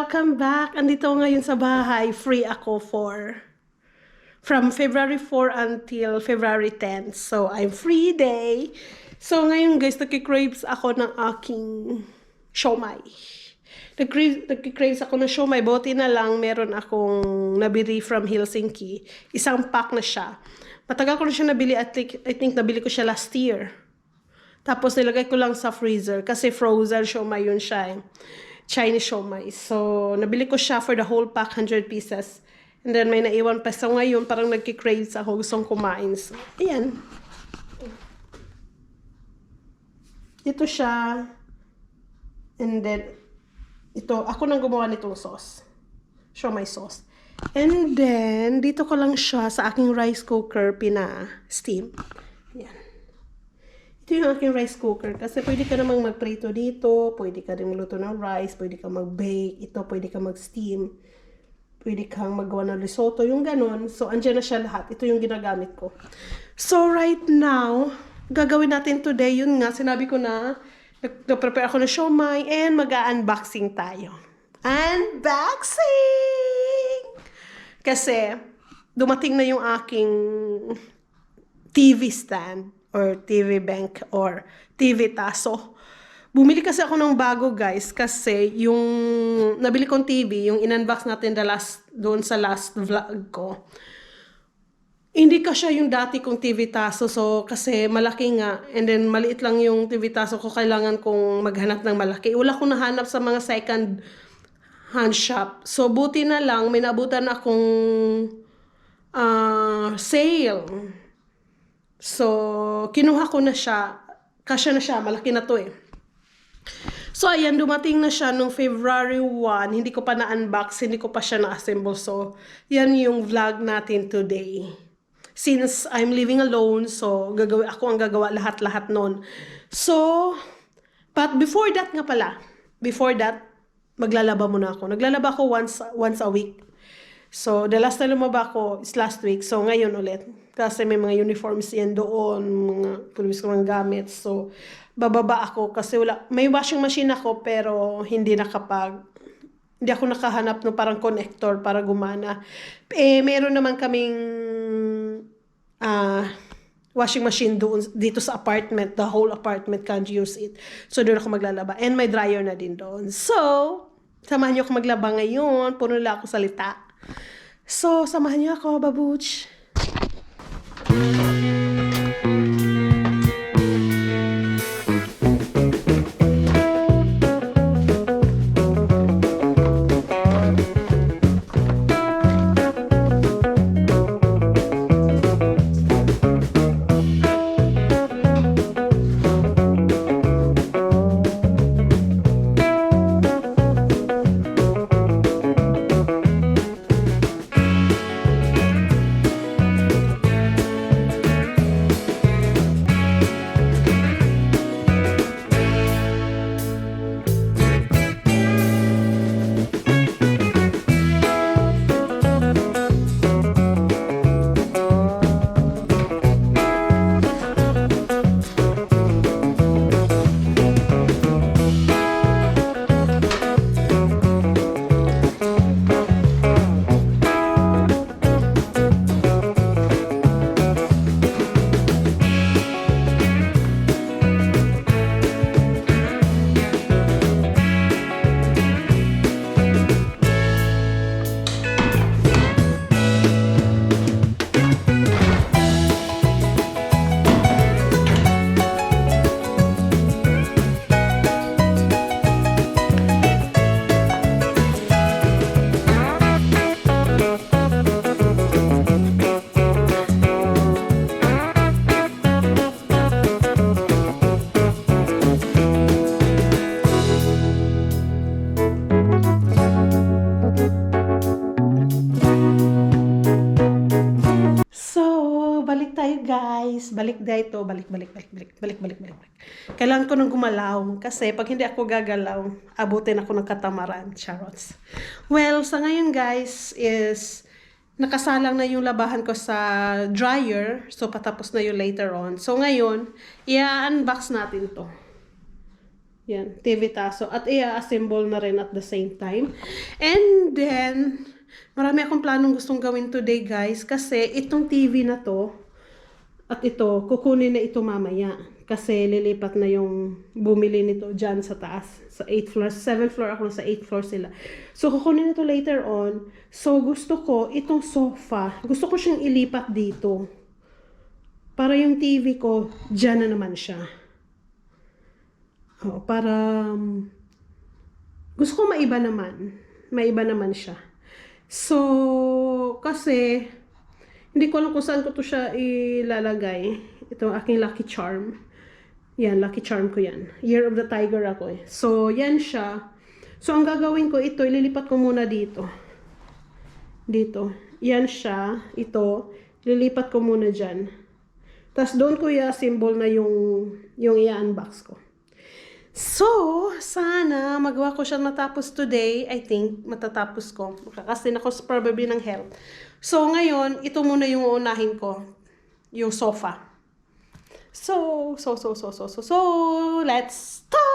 Welcome back! Andito ako ngayon sa bahay. Free ako from February 4 until February 10. So, I'm free day. So, ngayon guys, nagki-craves ako ng aking siomai. Nagki-craves ako ng siomai. Buti na lang, meron akong nabili from Helsinki. Isang pack na siya. Matagal ko na siya nabili. I think nabili ko siya last year. Tapos nilagay ko lang sa freezer kasi frozen siomai yun siya eh. Chinese siomai. So, nabili ko siya for the whole pack, 100 pieces. And then, may naiwan pa. So, ngayon, parang nagki-craves ako. Gustong kumain. So, ayan. Ito siya. And then, ito, ako nang gumawa nitong sauce. Siomai sauce. And then, dito ko lang siya sa aking rice cooker pina-steam. Ayan. Ito yung aking rice cooker. Kasi pwede ka namang magprito dito, pwede ka rin magluto ng rice, pwede ka mag-bake, ito pwede ka mag-steam, pwede kang magawa ng risotto, yung ganon. So, andyan na siya lahat. Ito yung ginagamit ko. So, right now, gagawin natin today, yun nga, sinabi ko na, nag-prepare ako ng siomai, and mag-unboxing tayo. Unboxing! Kasi, dumating na yung aking TV stand, or TV bank, or TV taso. Bumili kasi ako ng bago guys, kasi yung nabili kong TV, yung in-unbox natin doon sa last vlog ko, hindi ka siya yung dati kong TV taso. So, kasi malaki nga, and then maliit lang yung TV taso ko, kailangan kong maghanap ng malaki. Wala akong nahanap sa mga second hand shop. So, buti na lang, may nabutan akong sale. So, kinuha ko na siya. Kasya na siya. Malaki na to eh. So, ayan. Dumating na siya nung February 1. Hindi ko pa na-unbox. Hindi ko pa siya na-assemble. So, yan yung vlog natin today. Since I'm living alone, so, ako ang gagawa lahat-lahat nun. So, but before that nga pala, maglalaba muna ako. Naglalaba ako once a week. So, the last na lumaba ko is last week. So, ngayon ulit. Kasi may mga uniforms yan doon, mga pulis ko mga gamit. So, bababa ako kasi may washing machine ako pero hindi ako nakahanap ng parang connector para gumana. Eh, meron naman kaming washing machine doon, dito sa apartment. The whole apartment can't use it. So, doon ako maglalaba. And may dryer na din doon. So, samahan niyo ako maglaba ngayon. Puno lang ako salita. So, samahan niyo ako, babuch. Guys, balik. Kailangan ko nang gumalaw kasi pag hindi ako gagalaw, abutin ako ng katamaran, charots. Well, sa ngayon guys is nakasalang na yung labahan ko sa dryer, so patapos na yung later on. So ngayon, i-unbox natin to. Yan, TV Taso. At i-assemble na rin at the same time. And then, marami akong planong gustong gawin today, guys. Kasi itong TV na to, at ito, kukunin na ito mamaya. Kasi lilipat na yung bumili nito dyan sa taas. Sa 8th floor. 7th floor ako, sa 8th floor sila. So, kukunin na ito later on. So, gusto ko, itong sofa, gusto ko siyang ilipat dito. Para yung TV ko, dyan na naman siya. Oh, para gusto ko maiba naman. Maiba naman siya. So, kasi hindi ko alam kung saan ko to siya ilalagay. Ito aking lucky charm. Yan, lucky charm ko yan. Year of the Tiger ako eh. So, yan siya. So, ang gagawin ko ito, ililipat ko muna dito. Dito. Yan siya. Ito. Ililipat ko muna dyan. Tapos, doon ko i-assemble na yung i-unbox ko. So, sana magawa ko siya matapos today. I think matatapos ko. Makakasin ako probably ng health. So, ngayon, ito muna yung uunahin ko. Yung sofa. So, let's start!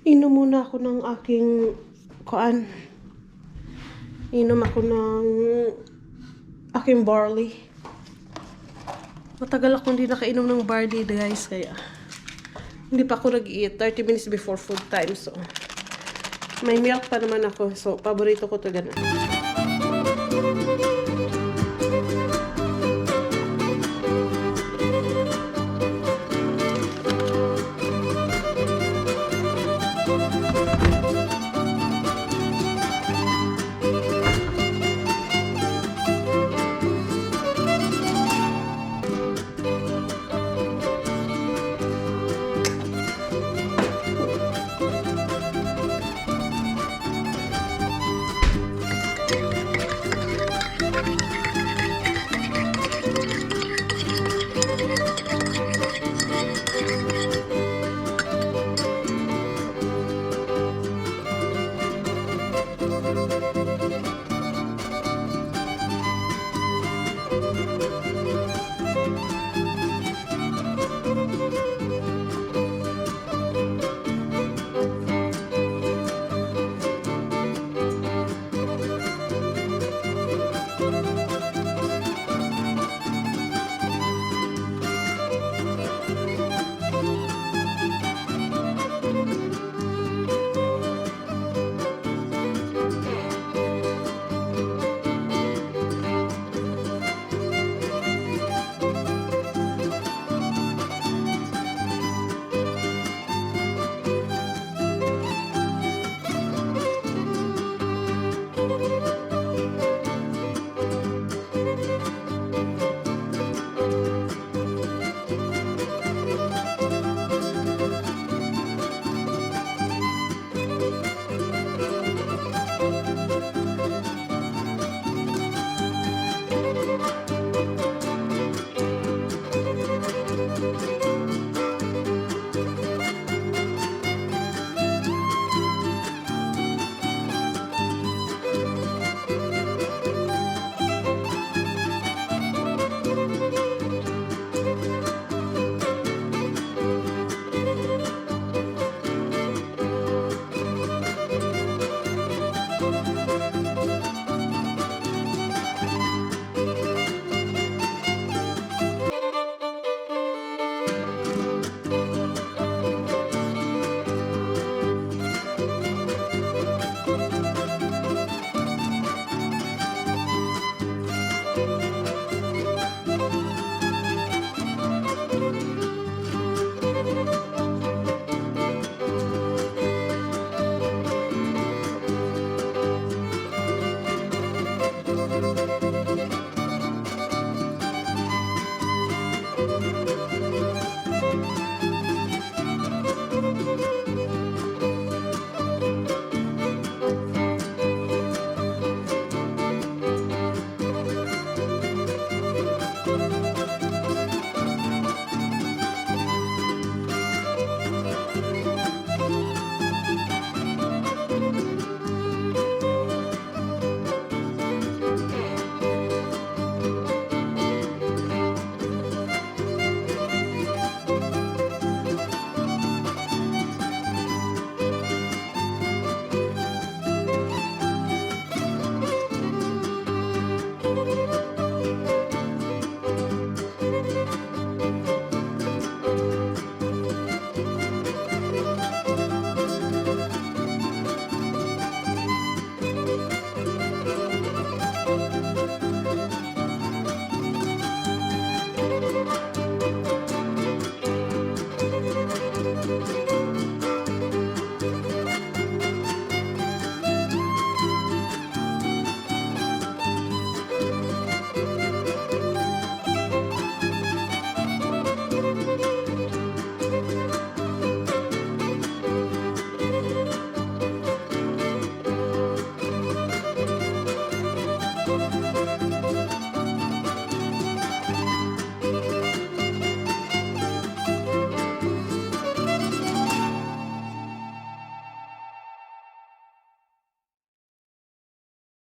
Inom muna ako ng aking kuan. Inom ako ng aking barley. Matagal akong hindi nakainom ng barley, guys, kaya hindi pa ako nag-eat. 30 minutes before food time, so may milk pa naman ako. So, paborito ko to ganun.